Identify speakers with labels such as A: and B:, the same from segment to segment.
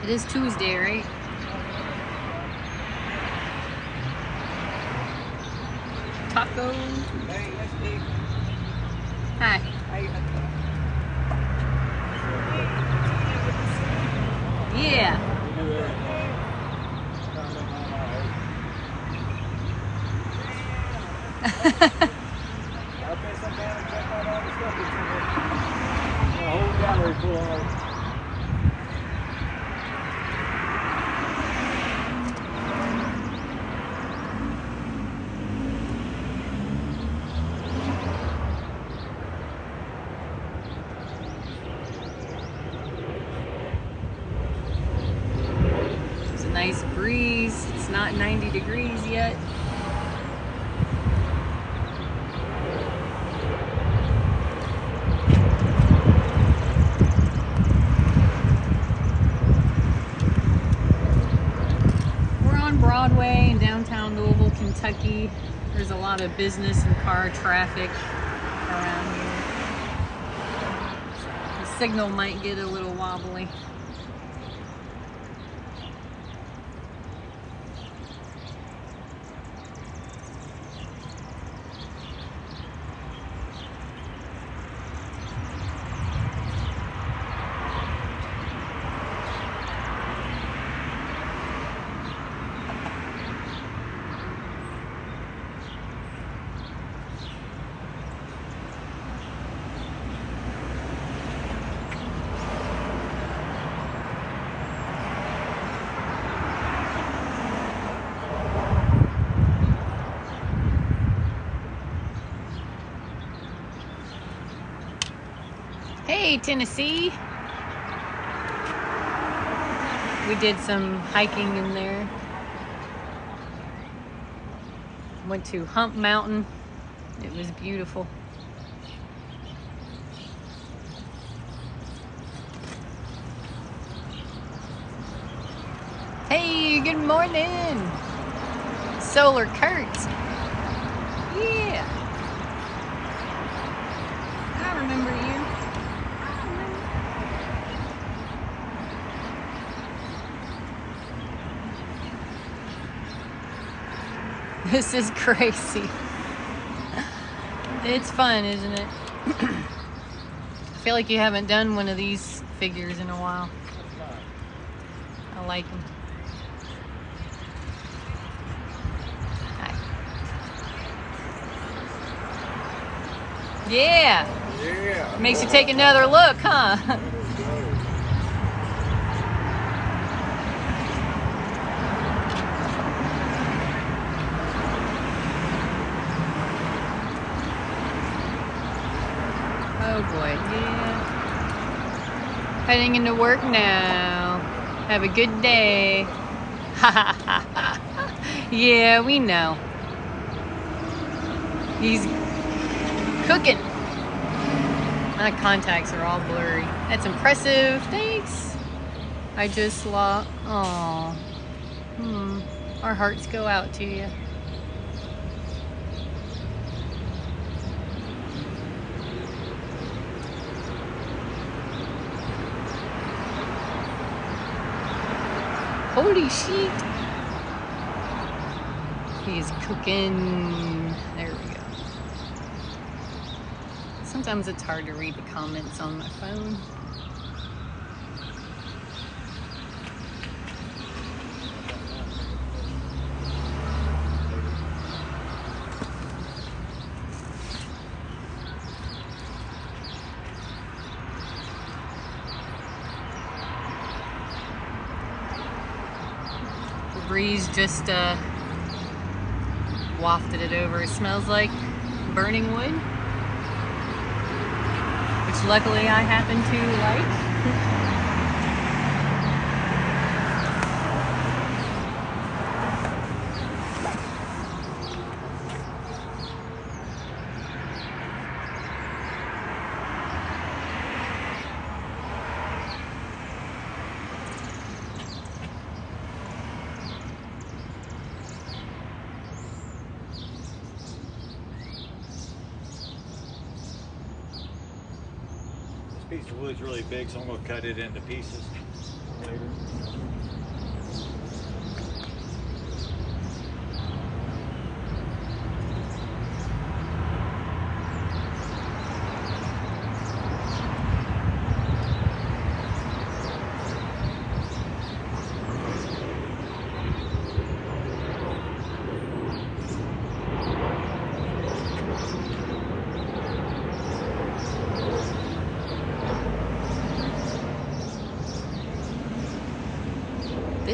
A: It is Tuesday, right? Taco.
B: Hey, that's big.
A: Hi. Yeah.
B: I'll pay some down and check out all the stuff that's in here. A whole gallery full of
A: It's a nice breeze. It's not 90 degrees yet. Broadway in downtown Louisville, Kentucky. There's a lot of business and car traffic around here. The signal might get a little wobbly. Hey, Tennessee. We did some hiking in there. Went to Hump Mountain. It was beautiful. Hey, good morning. Solar Kurt. Yeah. I remember you. This is crazy. It's fun, isn't it? I feel like you haven't done one of these figures in a while. I like them. Hi. Yeah.
B: yeah.
A: Makes you take another look, huh? Oh boy, yeah. Heading into work now. Have a good day. Ha ha ha ha. Yeah, we know. He's cooking. My contacts are all blurry. That's impressive. Thanks. I just lost. Aw. Our hearts go out to you. Holy shit. He's cooking. There we go. Sometimes it's hard to read the comments on my phone. The breeze just wafted it over. It smells like burning wood, which luckily I happen to like.
B: This piece of wood's really big, so I'm going to cut it into pieces later.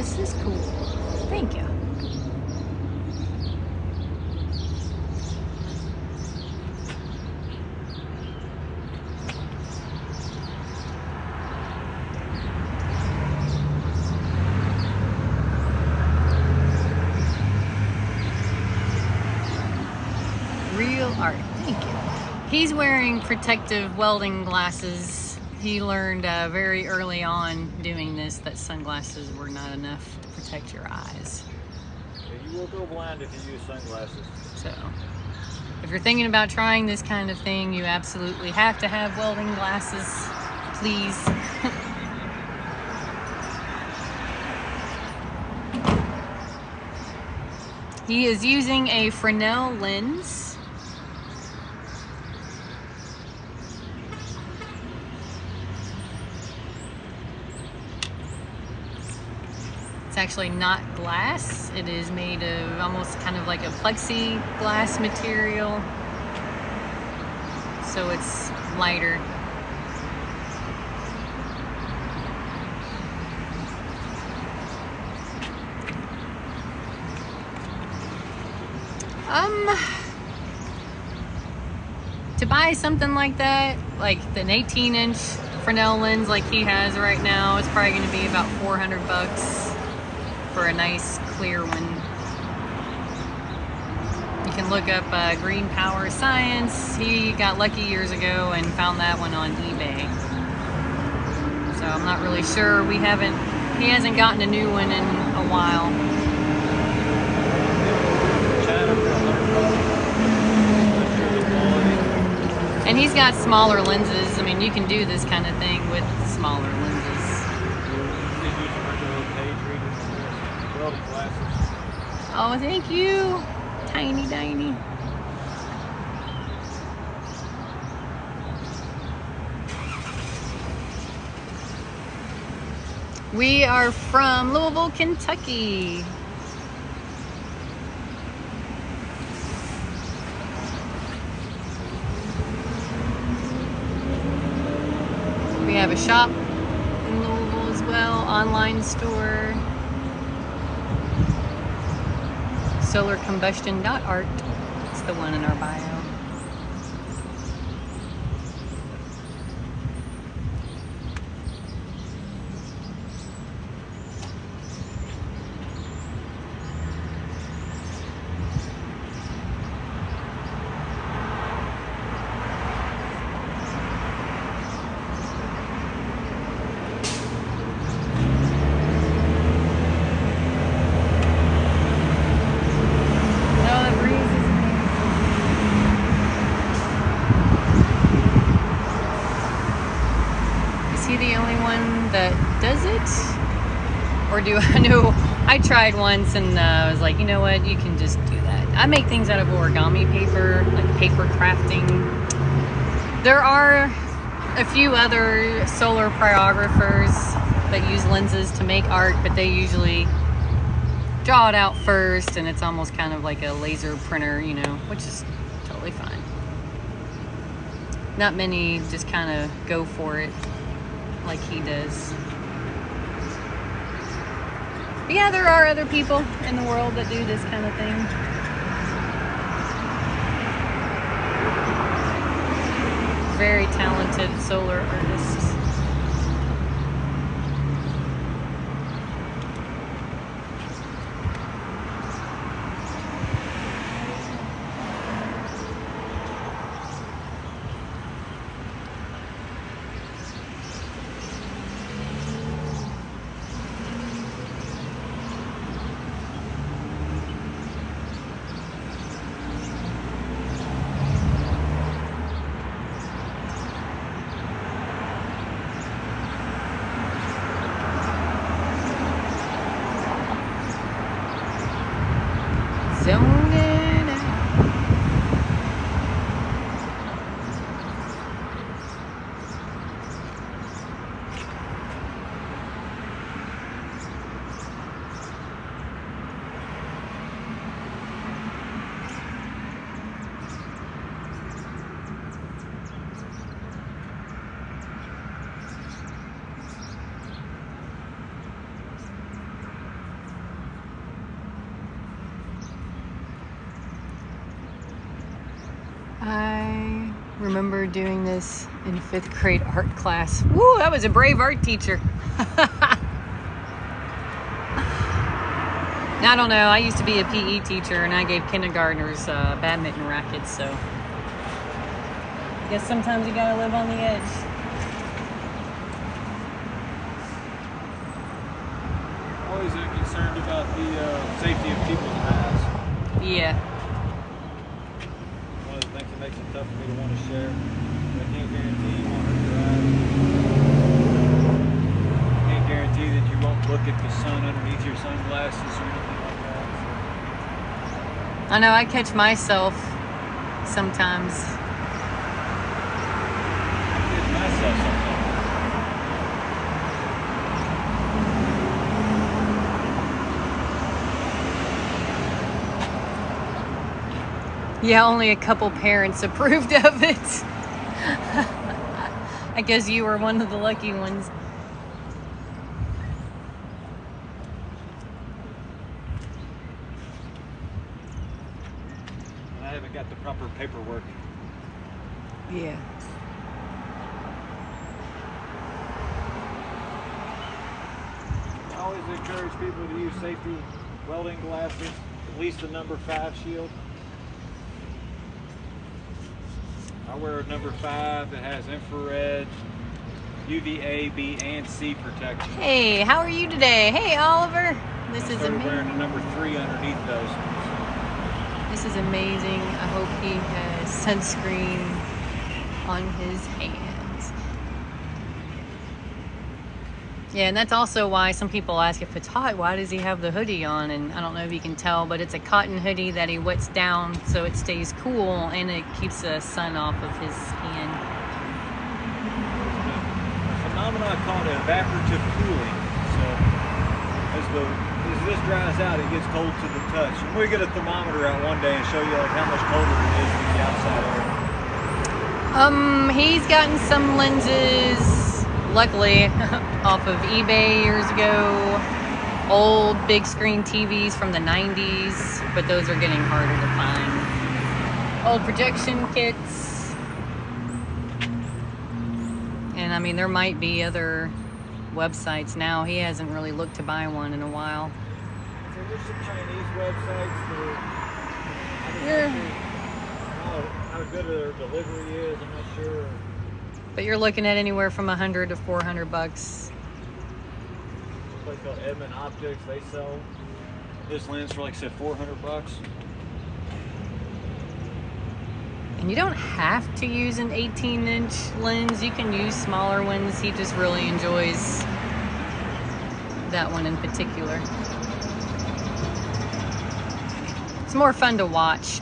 A: This is cool. Thank you. Real art. Thank you. He's wearing protective welding glasses. He learned very early on doing this that sunglasses were not enough to protect your eyes.
B: Yeah, you will go blind if you use sunglasses.
A: So, if you're thinking about trying this kind of thing, you absolutely have to have welding glasses, please. He is using a Fresnel lens. It's actually not glass. It is made of almost kind of like a plexiglass material. So it's lighter. To buy something like that, like an 18-inch Fresnel lens like he has right now, it's probably going to be about $400 for a nice clear one. You can look up Green Power Science. He got lucky years ago and found that one on eBay. So I'm not really sure. He hasn't gotten a new one in a while. And he's got smaller lenses. I mean, you can do this kind of thing with smaller lenses. Oh, thank you. Tiny, tiny. We are from Louisville, Kentucky. We have a shop in Louisville as well, online store. Solarcombustion.art. It's the one in our bio. The only one that does it, or do I know? I tried once and I was like, you know what, you can just do that. I make things out of origami paper, like paper crafting. There are a few other solar pyrograpers that use lenses to make art, but they usually draw it out first and it's almost kind of like a laser printer, you know, which is totally fine. Not many just kind of go for it like he does. But yeah, there are other people in the world that do this kind of thing. Very talented solar artists. remember doing this in 5th grade art class. Woo, that was a brave art teacher. I don't know, I used to be a PE teacher and I gave kindergartners badminton rackets, so I guess sometimes you gotta live on the edge.
B: Always concerned about the safety of people's lives.
A: Yeah.
B: One of the things that makes it tough for me to want to share. I can't guarantee you won't hurt your eyes. I can't guarantee that you won't look at the sun underneath your sunglasses or anything like that. So.
A: I know, I catch myself sometimes.
B: I catch myself sometimes.
A: Yeah, only a couple parents approved of it. I guess you were one of the lucky ones.
B: I haven't got the proper paperwork.
A: Yeah.
B: I always encourage people to use safety welding glasses, at least a number 5 shield. I wear a number 5 that has infrared, UVA, B, and C protection.
A: Hey, how are you today? Hey, Oliver. This is amazing.
B: Wearing a number 3 underneath those.
A: This is amazing. I hope he has sunscreen on his hands. Yeah, and that's also why some people ask if it's hot, why does he have the hoodie on? And I don't know if you can tell, but it's a cotton hoodie that he wets down so it stays cool and it keeps the sun off of his skin.
B: A phenomenon called evaporative cooling. So as this dries out, it gets cold to the touch. And we'll get a thermometer out one day and show you like how much colder it is than the outside air.
A: He's gotten some lenses, luckily, off of eBay years ago. Old big screen TVs from the 90s, but those are getting harder to find. Old projection kits. And I mean, there might be other websites now. He hasn't really looked to buy one in a while.
B: So there's some Chinese websites that how good their delivery is, I'm not sure.
A: But you're looking at anywhere from $100 to $400.
B: A place called Edmund Optics, they sell this lens for, like I said, $400.
A: And you don't have to use an 18-inch lens. You can use smaller ones. He just really enjoys that one in particular. It's more fun to watch.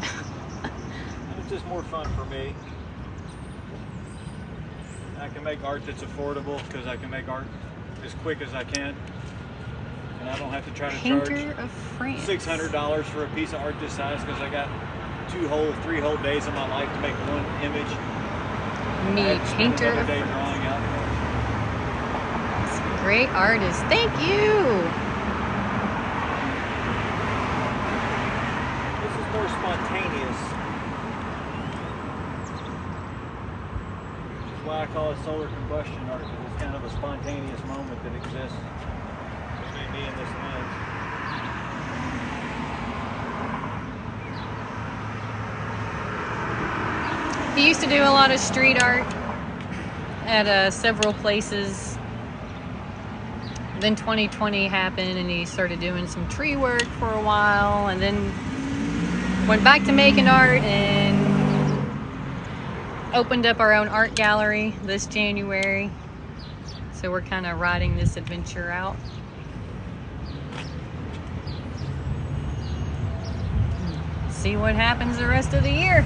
B: It's just more fun for me. I can make art that's affordable because I can make art as quick as I can. And I don't have to try to
A: Painter of France.
B: charge $600 for a piece of art this size because I got 3 whole days of my life to make one image.
A: Me, painter of
B: day drawing out.
A: Great artist. Thank you.
B: This is more spontaneous. Which is why I call it solar combustion art, because it's kind of a spontaneous moment that exists between me and this lens.
A: He used to do a lot of street art at several places. Then 2020 happened and he started doing some tree work for a while and then went back to making art and opened up our own art gallery this January. So we're kind of riding this adventure out. See what happens the rest of the year.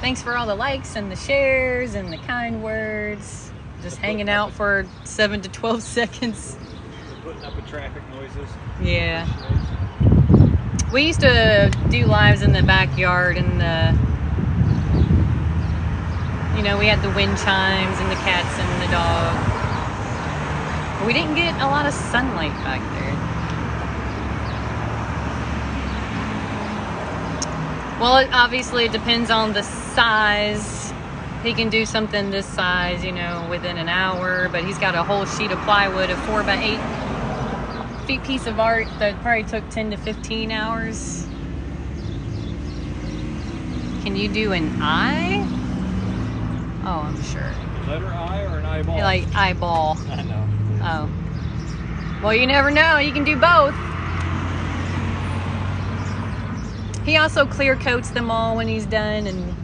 A: Thanks for all the likes and the shares and the kind words. Just hanging out for 7 to 12 seconds.
B: Putting up with traffic noises.
A: Yeah. We used to do lives in the backyard and you know, we had the wind chimes and the cats and the dog. We didn't get a lot of sunlight back there. Well, obviously it depends on the size. He can do something this size, you know, within an hour, but he's got a whole sheet of plywood, a 4x8 feet piece of art that probably took 10 to 15 hours. Can you do an eye? Oh, I'm sure.
B: Letter I or an eyeball?
A: Like eyeball.
B: I know.
A: Oh. Well, you never know. You can do both. He also clear coats them all when he's done and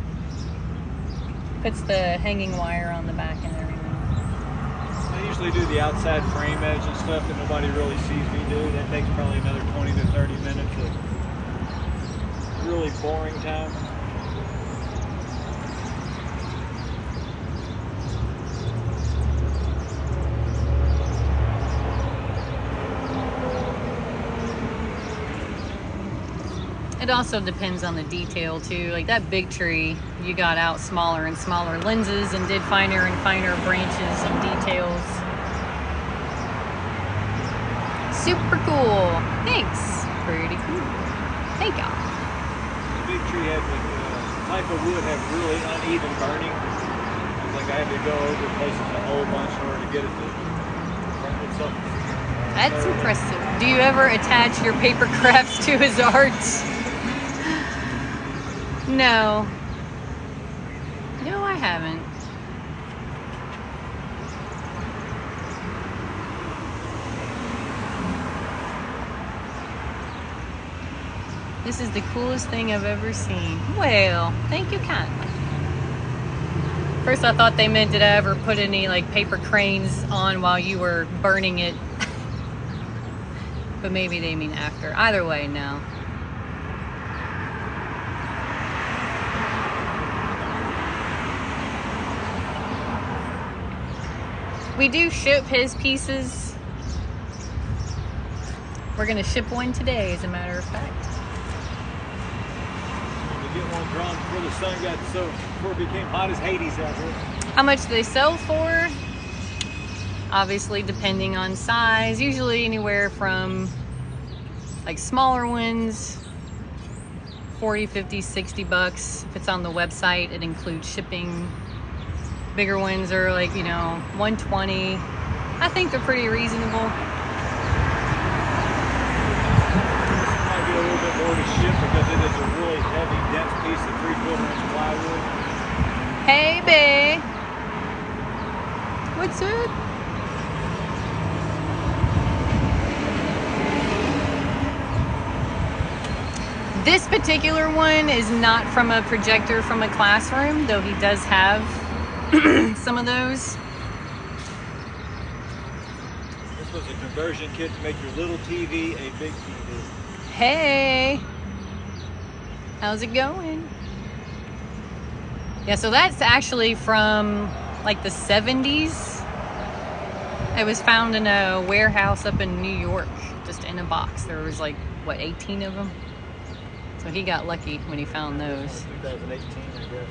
A: puts the hanging wire on the back and everything.
B: I usually do the outside frame edge and stuff that nobody really sees me do. That takes probably another 20 to 30 minutes of really boring time.
A: It also depends on the detail too. Like that big tree, you got out smaller and smaller lenses and did finer and finer branches and details. Super cool. Thanks. Pretty cool. Thank y'all.
B: The big tree had the type of wood have really uneven burning. It's like I had to go over places a whole bunch in order to get it to burn itself.
A: That's impressive. Do you ever attach your paper crafts to his art? No. No, I haven't. This is the coolest thing I've ever seen. Well, thank you kindly. First I thought they meant did I ever put any like paper cranes on while you were burning it. But maybe they mean after. Either way, no. We do ship his pieces. We're gonna ship one today, as a matter of fact.
B: To get one drawn before the sun got before it became hot as Hades out here.
A: How much do they sell for? Obviously, depending on size. Usually anywhere from like smaller ones, 40, 50, 60 bucks. If it's on the website, it includes shipping. Bigger ones are like, you know, 120. I think they're pretty reasonable.
B: Might be a little bit more to ship because it is a really heavy, dense piece of 3/4-inch plywood.
A: Hey, babe. What's up? This particular one is not from a projector from a classroom, though he does have some of those.
B: This was a conversion kit to make your little TV a big TV.
A: Hey, how's it going? Yeah, so that's actually from like the 70s. It was found in a warehouse up in New York, just in a box. There was like, what, 18 of them? So he got lucky when he found those.
B: 2018, I guess.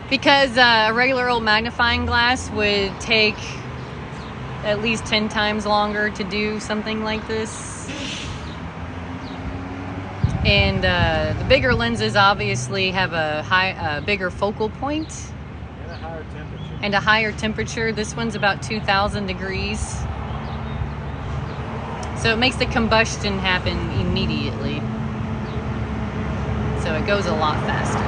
A: Because a regular old magnifying glass would take at least 10 times longer to do something like this. And the bigger lenses obviously have a bigger focal point.
B: And a higher temperature.
A: And a higher temperature. This one's about 2,000 degrees. So it makes the combustion happen immediately. So it goes a lot faster.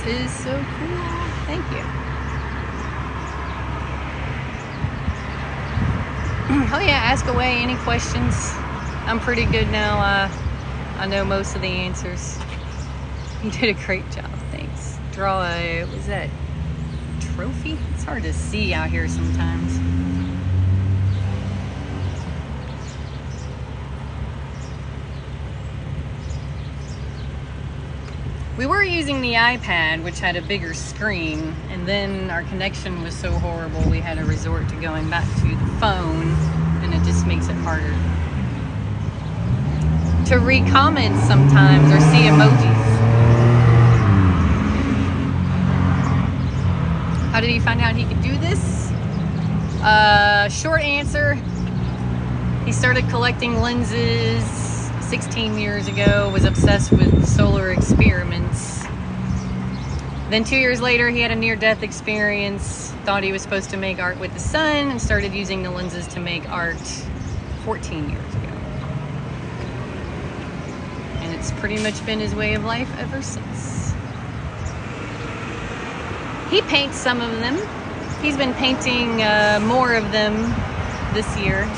A: Is so cool. Thank you. Oh yeah, ask away. Any questions? I'm pretty good now. I know most of the answers. You did a great job. Thanks. Draw a, what was that? Trophy? It's hard to see out here sometimes. We were using the iPad, which had a bigger screen, and then our connection was so horrible we had to resort to going back to the phone, and it just makes it harder. to read comments sometimes or see emojis. How did he find out he could do this? Short answer, he started collecting lenses 16 years ago, was obsessed with solar experiments. Then 2 years later, he had a near-death experience, thought he was supposed to make art with the sun, and started using the lenses to make art 14 years ago. And it's pretty much been his way of life ever since. He paints some of them. He's been painting more of them this year.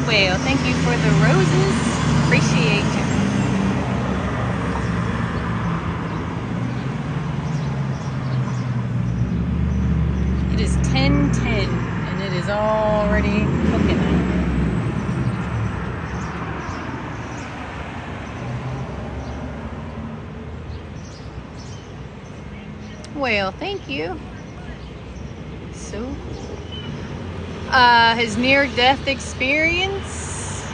A: Well, thank you for the roses. Appreciate you. It is 10:10 and it is already cooking. Well, thank you. So his near-death experience.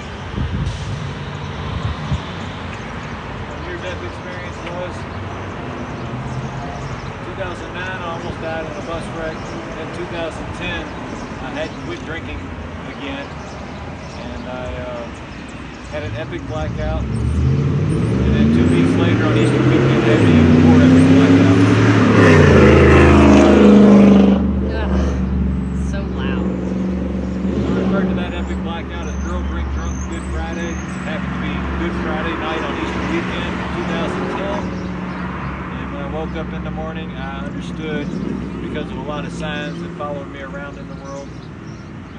B: Near-death experience was 2009. I almost died in a bus wreck. In 2010, I had to quit drinking again, and I had an epic blackout. And then 2 weeks later, on Easter weekend, I had an even more epic blackout. Blackout at Girl Drink Drunk Good Friday. It happened to be Good Friday night on Easter weekend in 2010. And when I woke up in the morning, I understood, because of a lot of signs that followed me around in the world,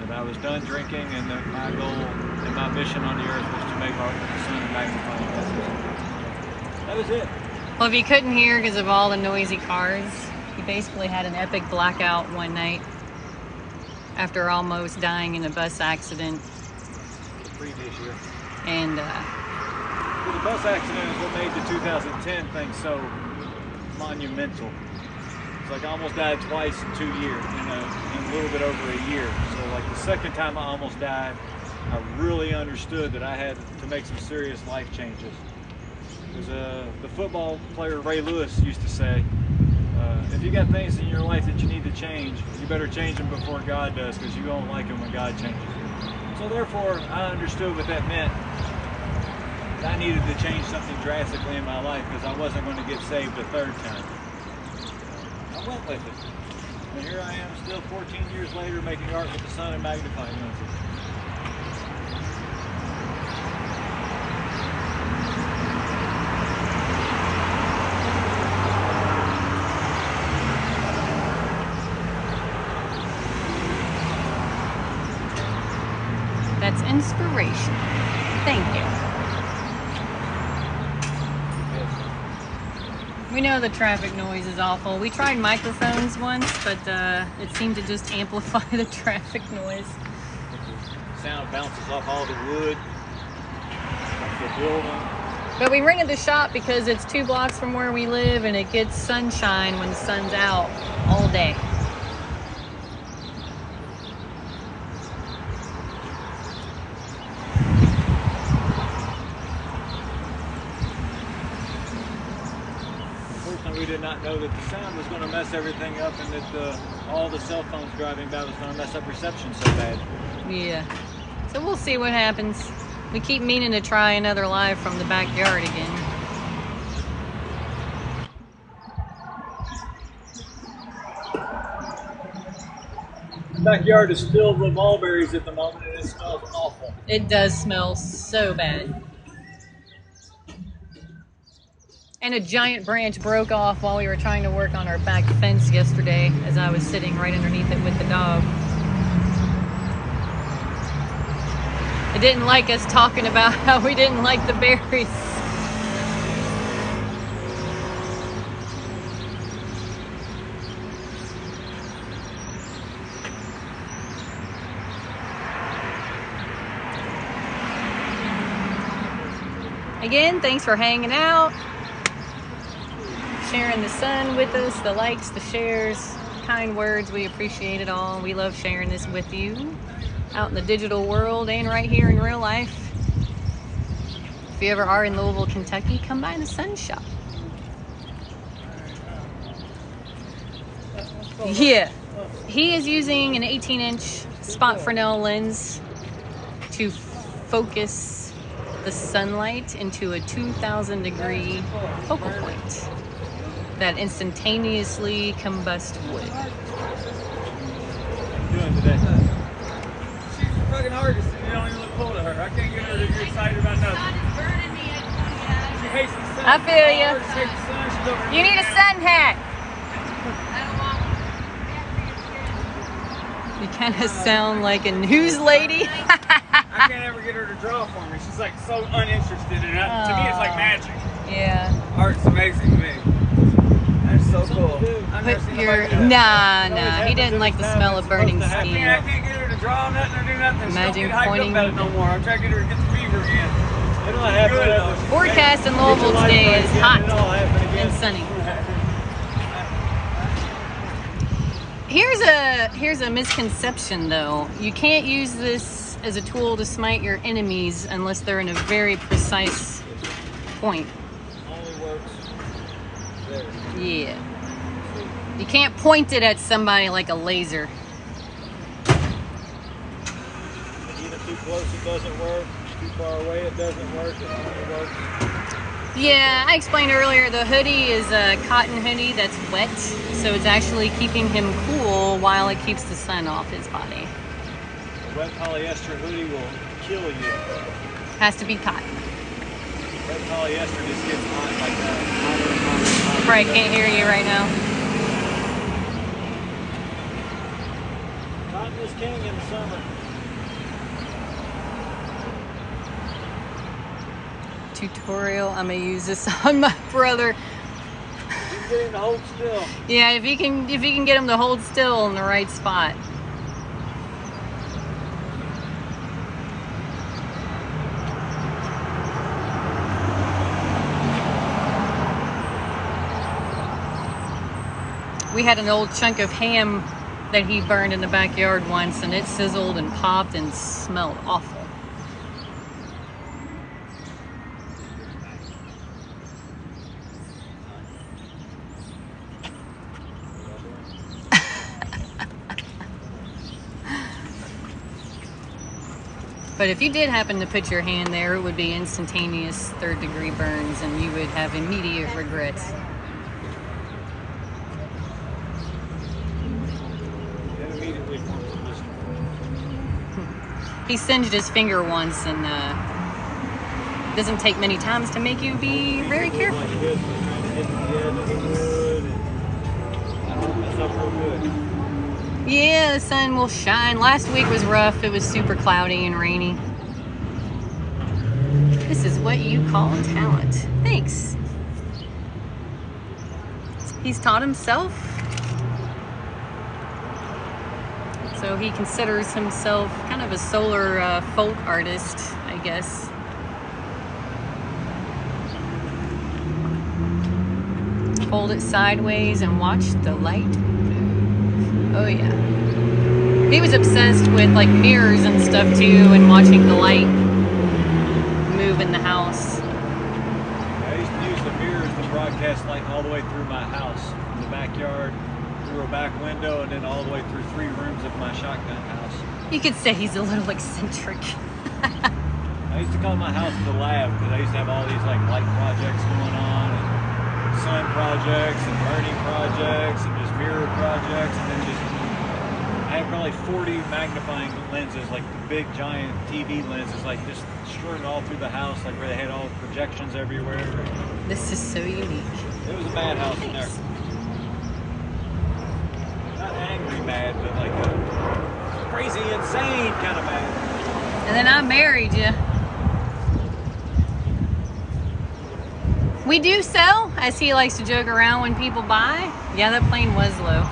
B: that I was done drinking and that my goal and my mission on the earth was to make art with the sun and magnifying glasses. That was it.
A: Well, if you couldn't hear because of all the noisy cars, he basically had an epic blackout one night after almost dying in a bus accident.
B: The previous year.
A: And
B: well, the bus accident is what made the 2010 thing so monumental. It's like I almost died twice in 2 years, in a little bit over a year. So like the second time I almost died, I really understood that I had to make some serious life changes. Because the football player Ray Lewis used to say, if you got things in your life that you need to change, you better change them before God does, because you won't like them when God changes you. So therefore, I understood what that meant. I needed to change something drastically in my life because I wasn't going to get saved a third time. I went with it. And here I am still 14 years later making art with the sun and magnifying lenses.
A: that's inspiration. Thank you. We know the traffic noise is awful. We tried microphones once, but it seemed to just amplify the traffic noise.
B: The sound bounces off all the wood, off the building.
A: But we rented the shop because it's 2 blocks from where we live and it gets sunshine when the sun's out all day.
B: We did not know that the sound was going to mess everything up, and that all the cell phones driving by was going to mess up reception so bad.
A: Yeah. So we'll see what happens. We keep meaning to try another live from the backyard again.
B: The backyard is filled with mulberries at the moment, and it smells awful.
A: It does smell so bad. And a giant branch broke off while we were trying to work on our back fence yesterday as I was sitting right underneath it with the dog. It didn't like us talking about how we didn't like the berries. Again, thanks for hanging out, sharing the sun with us, the likes, the shares, kind words. We appreciate it all. We love sharing this with you out in the digital world and right here in real life. If you ever are in Louisville, Kentucky, come by the Sun Shop. Yeah, he is using an 18-inch spot fresnel lens to focus the sunlight into a 2,000 degree focal point that instantaneously combusts wood.
B: What are you doing today?
C: She's the fucking artist and you don't even look cool to her. I can't get her to get excited about nothing. She hates the sun.
A: I feel ya.
C: She hates the sun. She's over
A: You
C: here
A: need a
C: now.
A: sun hat. You kind of sound like a news lady.
C: I can't ever get her to draw for me. She's like so uninterested in it. To me, it's like magic.
A: Yeah.
C: Art's amazing to me. That's so cool. I've never
A: Put
C: seen
A: your
C: nobody do that.
A: nah. He doesn't like the smell of burning
C: I
A: skin.
C: can't get her to draw nothing or do nothing.
A: Imagine
C: She don't get hyped
A: pointing-
C: up about it no more. I'm trying to get her to get the fever again.
B: It don't happen
C: Good,
B: ever.
C: though.
A: Forecast in
B: Get
A: Louisville
B: your life
A: today
B: right
A: is
B: again,
A: hot
B: it all happen again.
A: and sunny. Here's a misconception though. You can't use this as a tool to smite your enemies unless they're in a very precise point.
B: Only works there.
A: Yeah. You can't point it at somebody like a laser.
B: Even too close it doesn't work. Too far away it doesn't work. It only works.
A: Yeah, I explained earlier the hoodie is a cotton hoodie that's wet, so it's actually keeping him cool while it keeps the sun off his body.
B: A wet polyester hoodie will kill you.
A: Has to be cotton.
B: Wet polyester just gets hot like that. Hotter and hotter and hotter.
A: Right, can't hear you right now.
B: Cotton is king in the summer.
A: Tutorial, I'm gonna use this on my brother.
B: Keep getting to hold still.
A: Yeah, if you can get him to hold still in the right spot. We had an old chunk of ham that he burned in the backyard once, and it sizzled and popped and smelled awful. But if you did happen to put your hand there, it would be instantaneous third-degree burns, and you would have immediate regrets.
B: It immediately forms a blister.
A: He singed his finger once, and it doesn't take many times to make you be very careful.
B: Like this, we're trying to get to the edge of the wood, and I don't mess up real good.
A: Yeah, the sun will shine. Last week was rough. It was super cloudy and rainy. This is what you call talent. Thanks. He's taught himself. So he considers himself kind of a solar folk artist, I guess. Hold it sideways and watch the light move. Oh yeah. He was obsessed with like mirrors and stuff too, and watching the light move in the house.
B: I used to use the mirrors to broadcast light all the way through my house, in the backyard, through a back window, and then all the way through 3 rooms of my shotgun house.
A: You could say he's a little eccentric.
B: I used to call my house the lab because I used to have all these like light projects going on, and sun projects, and burning projects, and just mirror projects, and then just I had probably 40 magnifying lenses, like the big giant TV lenses, like just strewn all through the house, like where they had all the projections everywhere.
A: This is so unique.
B: It was a madhouse in there. Not angry mad, but like a crazy, insane kind of mad.
A: And then I married you. We do sell, as he likes to joke around when people buy. Yeah, that plane was low.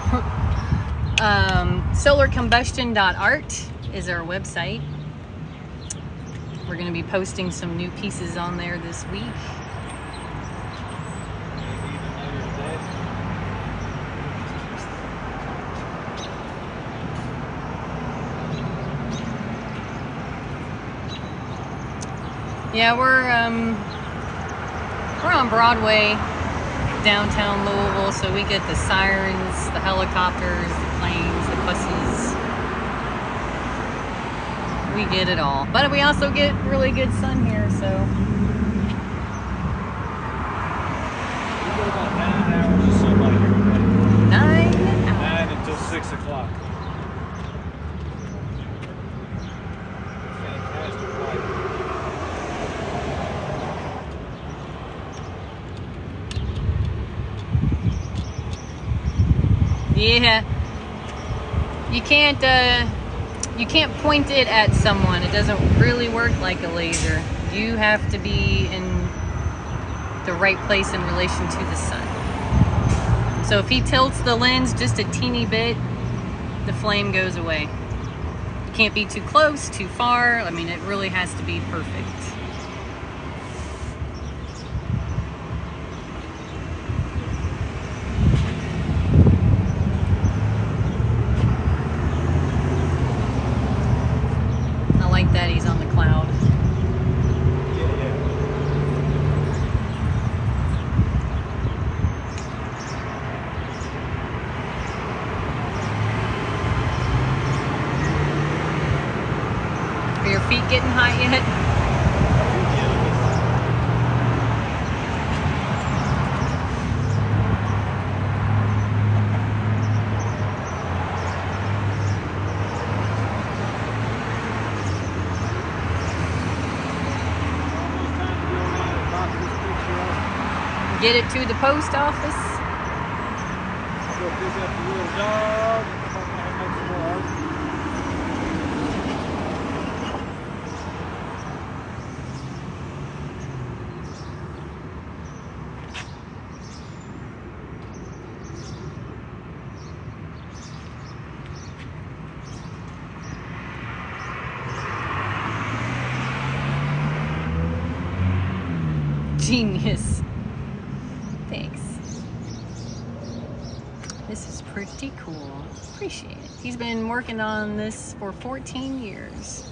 A: Solarcombustion.art is our website. We're going to be posting some new pieces on there this week.
B: Maybe even later today.
A: Yeah, we're on Broadway, downtown Louisville, so we get the sirens, the helicopters, the planes, the buses. We get it all. But we also get really good sun here, so.
B: We get about 9 hours of sunlight here today.
A: 9 hours.
B: 9 until 6 o'clock. Fantastic light.
A: Yeah. You can't point it at someone. It doesn't really work like a laser. You have to be in the right place in relation to the sun. So if he tilts the lens just a teeny bit, the flame goes away. Can't be too close, too far. I mean, it really has to be perfect. I like that he's on the cloud. Are your feet getting hot yet? Get it to the post office.
B: Go pick up the little dog. Come on, make some more art.
A: Genius. Thanks. This is pretty cool. Appreciate it. He's been working on this for 14 years.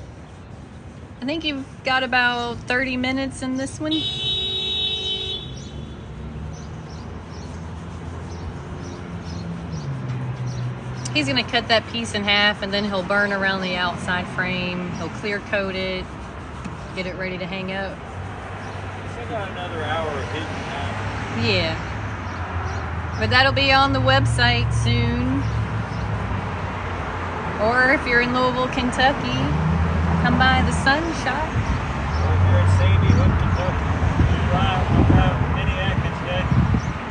A: I think you've got about 30 minutes in this one. He's gonna cut that piece in half and then he'll burn around the outside frame. He'll clear coat it, get it ready to hang up.
B: Still got another hour of heat now.
A: Yeah. But that'll be on the website soon. Or if you're in Louisville, Kentucky, come by the Sun Shop.
B: Or if you're in Sandy Hook, Kentucky, we'll have Minneapolis today.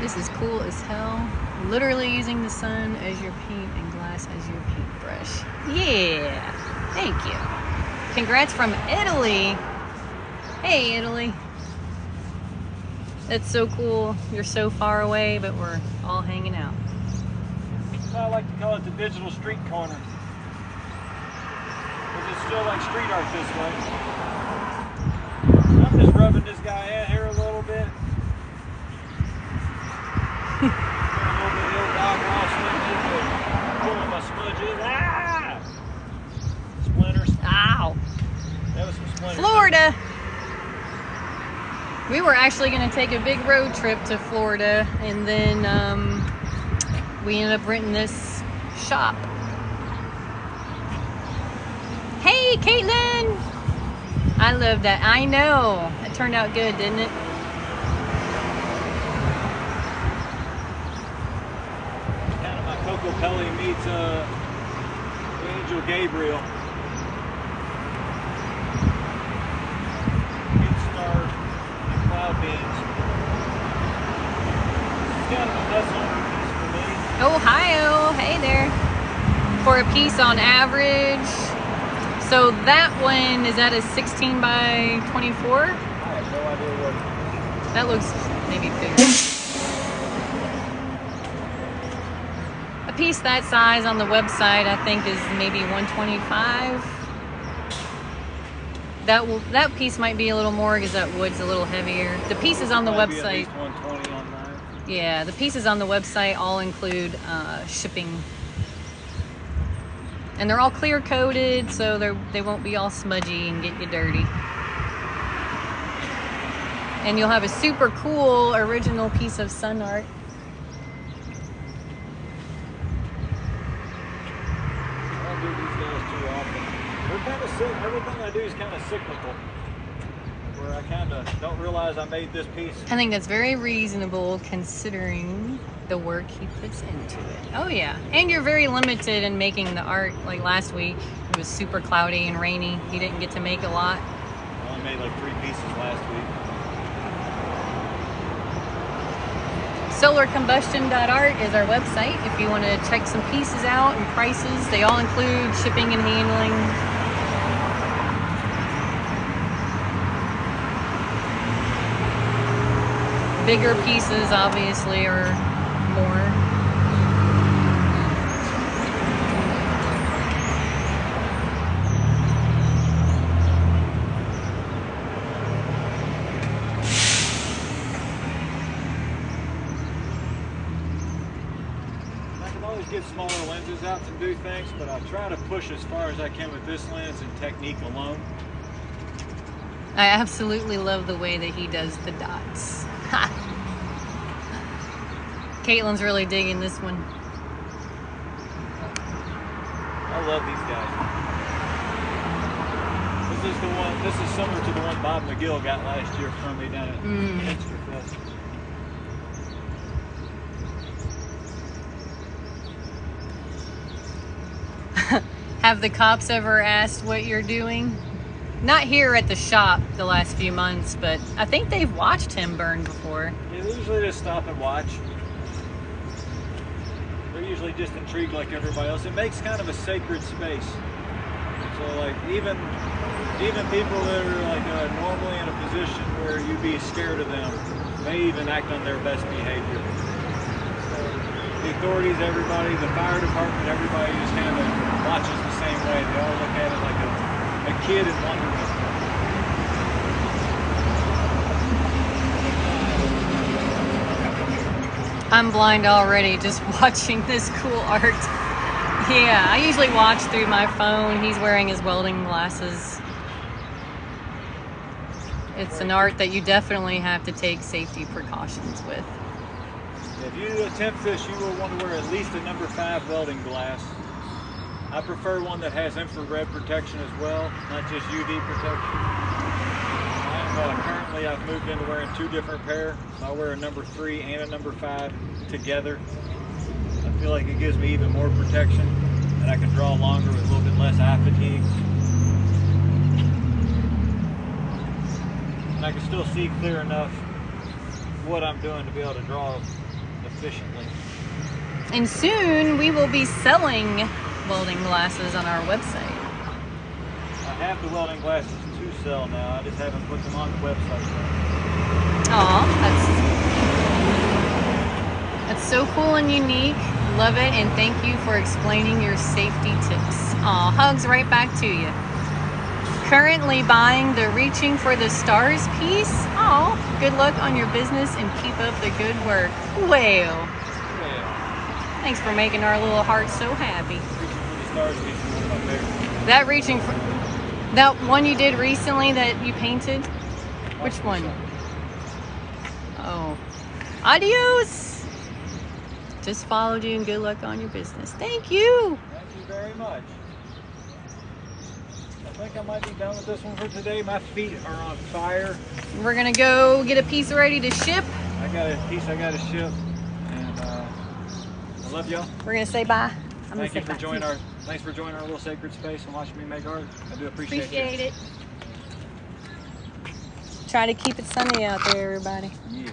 A: This is cool as hell. Literally using the sun as your paint and glass as your paintbrush. Yeah. Thank you. Congrats from Italy. Hey, Italy. That's so cool. You're so far away, but we're all hanging out.
B: I like to call it the digital street corner. Because it's still like street art this way. I'm just rubbing this guy in here a little bit. A little bit of the old dog raw swing, pulling my smudges. Ah! Splinters.
A: Ow.
B: That was some splinters.
A: Florida. We were actually going to take a big road trip to Florida, and then we ended up renting this shop. Hey, Caitlin! I love that. I know. It turned out good, didn't it?
B: Kind of my Coco Pelli meets Angel Gabriel. Good star. Cloud beans. It's kind of a hustle piece for me.
A: Ohio, hey there. For a piece on average. So that one, is that a 16 by 24?
B: I have no idea what.
A: That looks maybe bigger. A piece that size on the website, I think, is maybe 125. That piece might be a little more because that wood's a little heavier. The pieces on the
B: Might be at
A: website,
B: least 120 on mine.
A: yeah, the pieces on the website all include shipping, and they're all clear coated, so they won't be all smudgy and get you dirty. And you'll have a super cool original piece of sun art.
B: I don't do these guys too often. They're kind of sick. Everything I do is kind of cyclical, where I kind of don't realize I made this piece.
A: I think that's very reasonable considering the work he puts into it. Oh yeah, and you're very limited in making the art. Like last week, it was super cloudy and rainy. You didn't get to make a lot.
B: I only made like 3 pieces last week.
A: Solarcombustion.art is our website if you want to check some pieces out and prices. They all include shipping and handling. Bigger pieces obviously are more.
B: Get smaller lenses out to do things, but I try to push as far as I can with this lens and technique alone.
A: I absolutely love the way that he does the dots. Caitlin's really digging this one.
B: I love these guys. This is the one. This is similar to the one Bob McGill got last year from me down at Extra Fest.
A: Have the cops ever asked what you're doing? Not here at the shop the last few months, but I think they've watched him burn before.
B: Yeah, they usually just stop and watch. They're usually just intrigued like everybody else. It makes kind of a sacred space. So like even people that are like normally in a position where you'd be scared of them, they even act on their best behavior. The authorities, everybody, the fire department, everybody just kind of watches the same way. They all look at it like a kid in wonderment.
A: I'm blind already just watching this cool art. Yeah, I usually watch through my phone. He's wearing his welding glasses. It's an art that you definitely have to take safety precautions with.
B: If you attempt this, you will want to wear at least a number 5 welding glass. I prefer one that has infrared protection as well, not just UV protection. Currently, I've moved into wearing 2 different pair. So I wear a number 3 and a number 5 together. I feel like it gives me even more protection, and I can draw longer with a little bit less eye fatigue. And I can still see clear enough what I'm doing to be able to draw efficiently.
A: And soon we will be selling welding glasses on our website.
B: I have the welding glasses to sell now. I just haven't put them on the website yet.
A: Aw, that's so cool and unique. Love it, and thank you for explaining your safety tips. Aw, hugs right back to you. Currently buying the Reaching for the Stars piece. Aw, good luck on your business and keep up the good work. Well, thanks for making our little heart so happy.
B: Reaching for the Stars piece is one of my favorites.
A: That Reaching for... That one you did recently that you painted? Which one? Oh. Adios! Just followed you and good luck on your business. Thank you!
B: Thank you very much. I think I might be done with this one for today. My feet are on fire.
A: We're gonna go get a piece ready to ship.
B: I got a piece I gotta ship. And I love y'all.
A: We're gonna say bye.
B: Thanks for joining our little sacred space and watching me make art. I do appreciate
A: it. Try to keep it sunny out there, everybody.
B: Yeah.